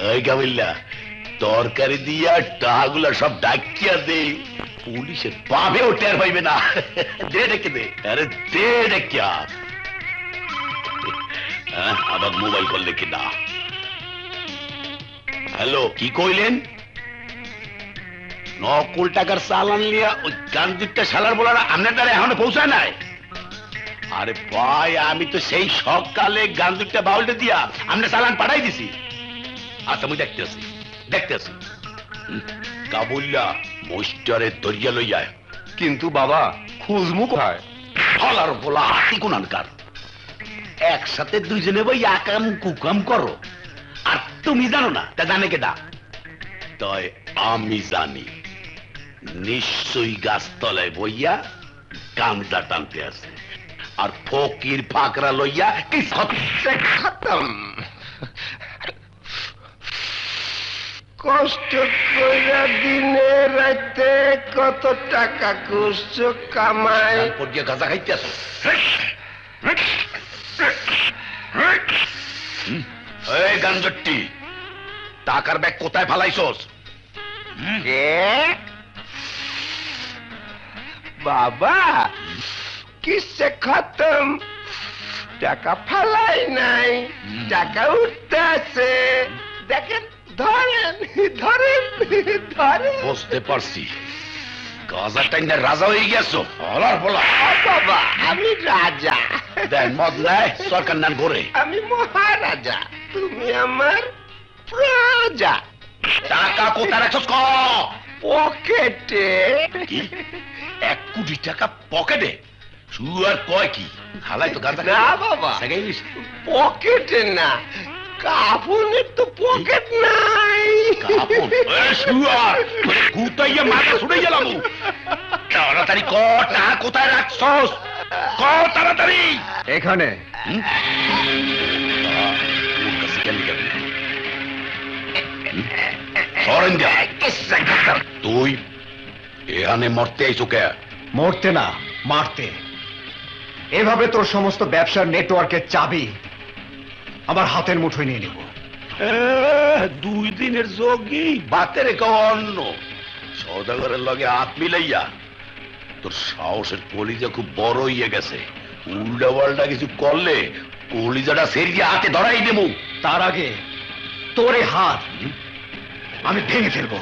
ওই কাবিল্লা তরকারি দিয়া টাগুলা সব ডাকিয়া দে, পুলিশের পাবে ও টের পাইবে না। দে ডেকে দে, আরে দে ডেকিয়া। আবার মোবাইল করলে কি না? হ্যালো, কি কইলেন? নকল টাকার চালান লিয়া ওই গান্ধীটা শালার বলার আপনার দ্বারা এখনো পৌঁছায় নাই? আরে ভাই, আমি তো সেই সকালে গান্ধীটা বাউলটা দিয়া আমরা চালান পাঠাই দিছি। আচ্ছা, আমি দেখতেছি দেখতেছি। কাবুল্লা মোস্টারে দরিয়া লইয়া। কিন্তু বাবা, খুঁজমু কোথায়? হলার বলা হাতি কোনানকার, একসাথে দুইজনে বই আকাম কুকাম করো, আর তুমি জানো না? তা জানে কেডা? তাই আমি জানি, নিশ্চয়ই গাছতলায় বইয়া গামজা টানতে আছে, আর ফকির ফাকরা লইয়া কি খতম। কষ্ট করে দিনে রাতে কত টাকা করছো কামাই, পড়িয়া গাঁজা খাইতে আছো। এই গাঞ্জট্টি, টাকার ব্যাগ কোথায় ফালাইছস? বাবা কিসে খতম, টাকা ফালাই নাই, টাকা উঠতে আছে, দেখেন, ধরেন ধরেন ধরেন। বুঝতে পারছি, গাঁজা টাইনা রাজা হয়ে গেছো। হলার বলা বাবা, আমি রাজা। দেন মদ নাই, সরকার নান করে। আমি মহারাজা, তুমি আমার প্রজা। টাকা কোথায় রাখছস? ক পকেটে। কি 1 কোটি টাকা পকেটে? শুয়ার কয় কি হালাই তো গাঁজা না বাবা, পকেটে না, কাফনের তো পকেট নাই। কাপড় শুয়ার গুতাইয়া মাথা ছুটে গেলাম। তাড়াতাড়ি ক, টাকা কোথায় রাখছস? ক তাড়াতাড়ি। এখানে। তুই এখানে মরতে আইছো কে? মরতে না, মারতে। এভাবে তোর সমস্ত ব্যবসার নেটওয়ার্কের চাবি আমার হাতের মুঠোয় নিয়ে নেব। 2 দিনের যোগী বাতের অন্য সৌদাগরের লগে হাত মিলাইয়া তোর সাহসের কলিজা খুব বড় হইয়া গেছে। উল্টা পাল্টা কিছু করলে কলিজাটা সেরিয়ে হাতে ধরাই দেবো। তার আগে তোর এই হাত আমি ভেঙে ফেলবো।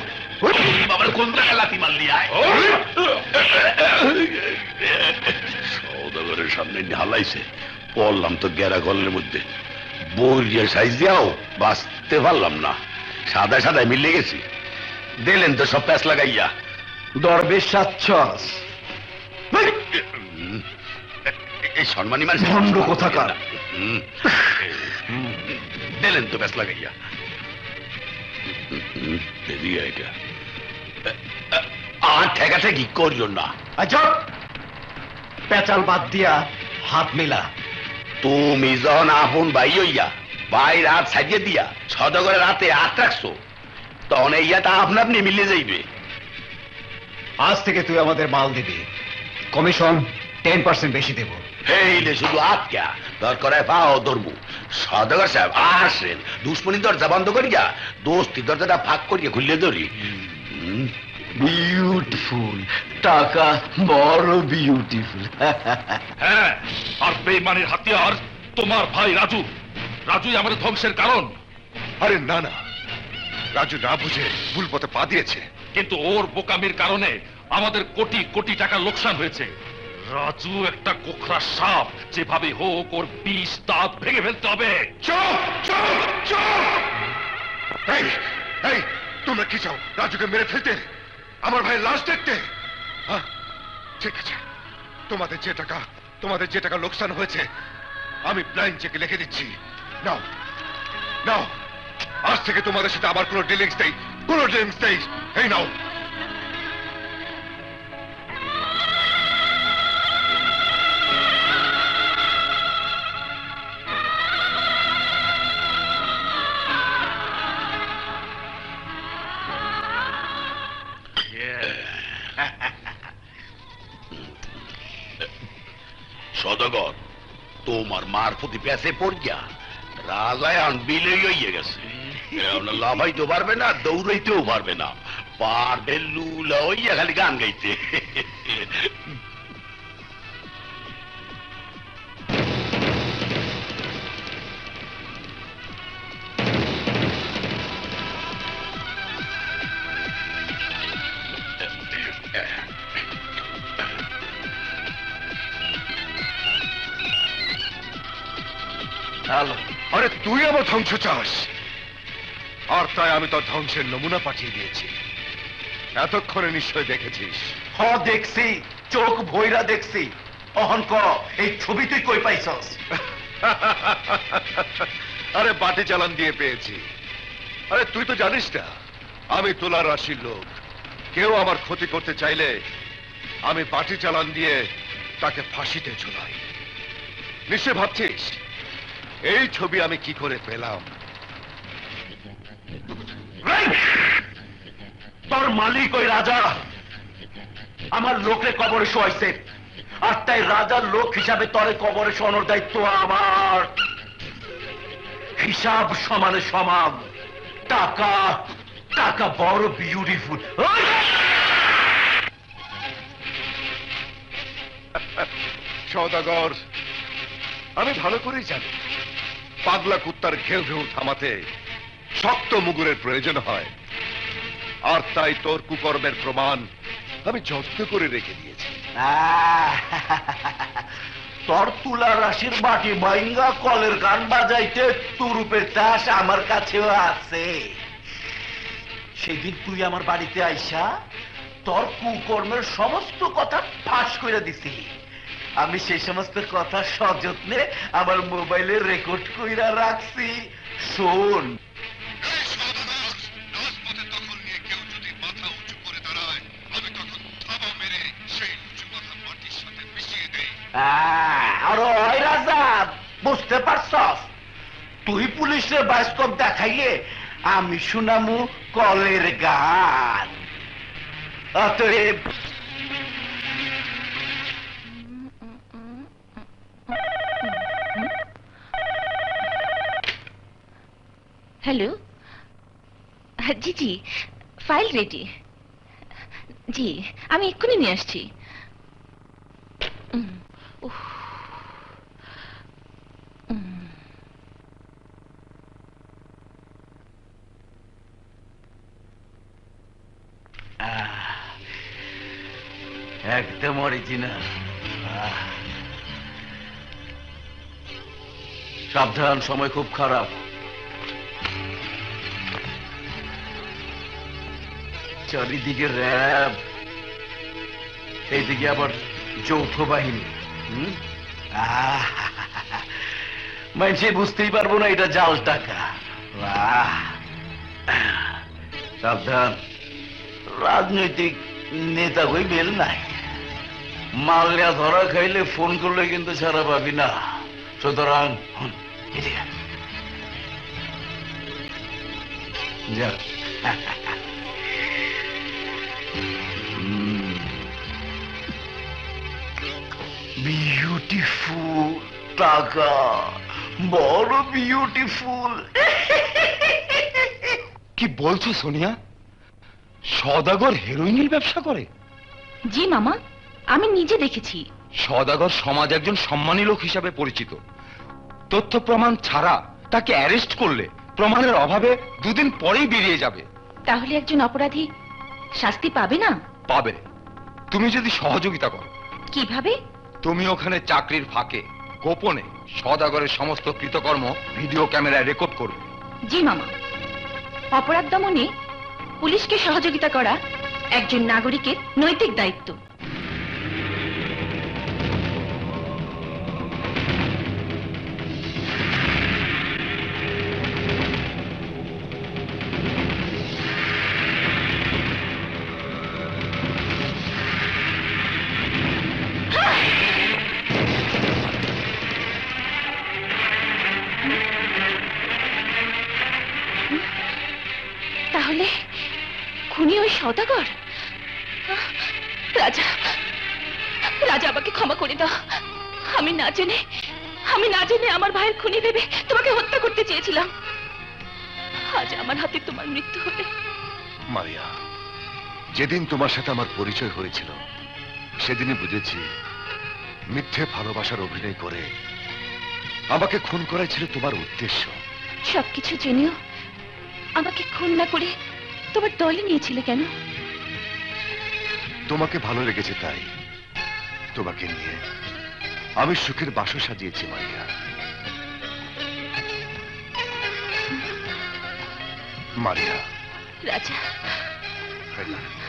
বাবার কোন টাকা লাথি মারলি? সৌদাগরের সামনে ঢালাইছে, পড়লাম তো গেরা গলের মধ্যে। বইয়ে সাইজ দিয়াও বাঁচতে পারলাম না, সাদা সাদায় মিলে গেছি। দিলেন তো সব প্যাঁচ লাগাইয়া। দরবেশ সাচ্ছস, এই সম্মানী মানে ভণ্ড কোথাকার। দিলেন তো প্যাঁচ লাগাইয়া। এদিকে এটা আর ঠেকা ঠেকি করিও না। আচ্ছা, পেঁচাল বাদ দিয়া হাত মিলা। তুমি যখন আপন ভাই হইয়া ভাইয়ের হাত সাজিয়ে দিয়া সদাগরের হাতে হাত রাখছো, তখন এই হাত আপনা আপনি মিলে যাইবে। আজ থেকে তুই আমাদের মাল দিবি, কমিশন 10% বেশি দেব। এইলে শুধু হাত কে দরকার পাও ধরবো। সদাগর সাহেব আসেন, দুশ্মনী দরজা বন্ধ করিয়া দোস্তি দরজাটা ফাঁক করিয়া খুললে ধরি। বিউটিফুল টাকা, বড় বিউটিফুল। হ্যাঁ, আর বেঈমানের হাতিয়ার তোমার ভাই রাজু। রাজুই আমাদের ধ্বংসের কারণ। আরে না না, রাজু না বুঝে ভুল পথে পা দিয়েছে। কিন্তু ওর বোকামির কারণে আমাদের কোটি কোটি টাকা লোকসান হয়েছে। রাজু একটা কোখরা সাপ, যেভাবে হোক ওর 20 দাঁত ভেঙে ফেলতে হবে। চুপ চুপ চুপ! এই এই, তোমরা কি চাও? রাজুকে মেরে ফেলতে? আমার ভাইয়ের লাশ দেখতে? হ্যাঁ, ঠিক আছে, তোমাদের যে টাকা লোকসান হয়েছে আমি ব্লাইন্ড চেকে লিখে দিচ্ছি। নাও নাও, আজ থেকে তোমাদের সাথে আবার কোনো ডিলিংস নেই, কোনো ডিলিংস নেই। এই নাও। সদাগর, তোমার মার প্রতি প্যাসে পড়িয়া রাজায় আনবিলেই হইয়ে গেছে লাফাইতেও পারবে না, দৌড়াইতেও পারবে না, পাড়ে লুলা হইয়া খালি গান গাইতে। হ্যালো, আরে তুই আমার ধ্বংস চাস, আর তাই আমি তোর ধ্বংসের নমুনা পাঠিয়ে দিয়েছি। এতক্ষণে নিশ্চয় দেখেছিস। হ দেখছি, চোখ ভৈরা দেখছি। অহন ক, এই ছবি তুই কই পাইছস? আরে বাটি চালান দিয়ে পেয়েছি। আরে তুই তো জানিস না আমি তুলা রাশির লোক। কেউ আমার ক্ষতি করতে চাইলে আমি বাটি চালান দিয়ে তাকে ফাঁসিতে ঝুলাই। নিশ্চয় ভাবছিস এই ছবি আমি কি করে পেলাম। তোর মালিক ওই রাজা আমার লোকরে কবরে শোয়াইছে, আর তাই রাজার লোক হিসাবে তরে কবরে শোয়ানোর দায়িত্ব আমার। হিসাব সমানে সমান। টাকা টাকা বড় বিউটিফুল। সওদাগর, আমি ভালো করেই জানি পাগলা কুত্তার ঘেউ ঘেউ থামাতে শক্ত মুগুরের প্রয়োজন হয়, আর তাই তোর কুকর্মের প্রমাণ আমি যত্ন করে রেখে দিয়েছি। তোর তুলা রাশির বাটি বাইঙ্গা কলের গান বাজাইতে তুরুপের চাষ আমার কাছেও আছে। সেদিন তুই আমার বাড়িতে আইসা তোর কুকর্মের সমস্ত কথা ফাঁস করে দিছিলি। আমি সেই সমস্ত কথা সযত্নে আমার মোবাইলে রেকর্ড কইরা রাখছি। শোন, আরো হয় রাজা, বুঝতে পারছস? তুই পুলিশের বাস্তব দেখাইলে আমি শুনামু কলের গান। অতএব हेलो, जी जी फाइल रेडी जी, আমি এক্ষুনি নিয়ে আসছি। একদম অরিজিনাল। সাবধান, সময় খুব খারাপ। চারিদিকে র্যাব, এইদিকে আবার যৌথ বাহিনী। মানুষে বুঝতেই পারবো না এটা জাল টাকা। সাবধান, রাজনৈতিক নেতা কই বেল নাই। মাল নেয়া ধরা খাইলে ফোন করলে কিন্তু ছাড়া পাবি না। সুতরাং যা। বিউটিফুল টাকা, বড় বিউটিফুল। কি বলছো সোনিয়া? সওদাগর হেরোইনের ব্যবসা করে? জি মামা, আমি নিজে দেখেছি। সওদাগর সমাজ একজন সম্মানী লোক হিসাবে পরিচিত। তথ্য প্রমাণ ছাড়া তাকে অ্যারেস্ট করলে প্রমাণের অভাবে দুদিন পরেই বেরিয়ে যাবে। তাহলে একজন অপরাধী শাস্তি পাবে না? পাবে, তুমি যদি সহযোগিতা করো। কিভাবে? তুমি ওখানে চাকরির ফাঁকে গোপনে সওদাগরের সমস্ত কৃতকর্ম ভিডিও ক্যামেরায় রেকর্ড করবে। জি মামা, অপরাধ দমনে পুলিশকে সহযোগিতা করা একজন নাগরিকের নৈতিক দায়িত্ব। তাহলে খুনি ওই সওদাগর? রাজা, রাজা আমাকে ক্ষমা করে দাও। আমি না জেনে আমি না জেনে আমার ভাইয়ের খুনি ভেবে তোমাকে হত্যা করতে চেয়েছিলাম। আজ আমার হাতে তোমার মৃত্যু হবে। মারিয়া, যেদিন তোমার সাথে আমার পরিচয় হয়েছিল সেদিনই বুঝেছি মিথ্যে ভালোবাসার অভিনয় করে আমাকে খুন করাই ছিল তোমার উদ্দেশ্য। সবকিছু জেনেও আমাকে খুন না করে তোমার দলে নিয়েছিলে কেন? তোমাকে ভালো লেগেছে তাই তোমাকে নিয়ে আমি সুখের বাসর সাজিয়েছি মারিয়া। মারিয়া, রাজা, I love you.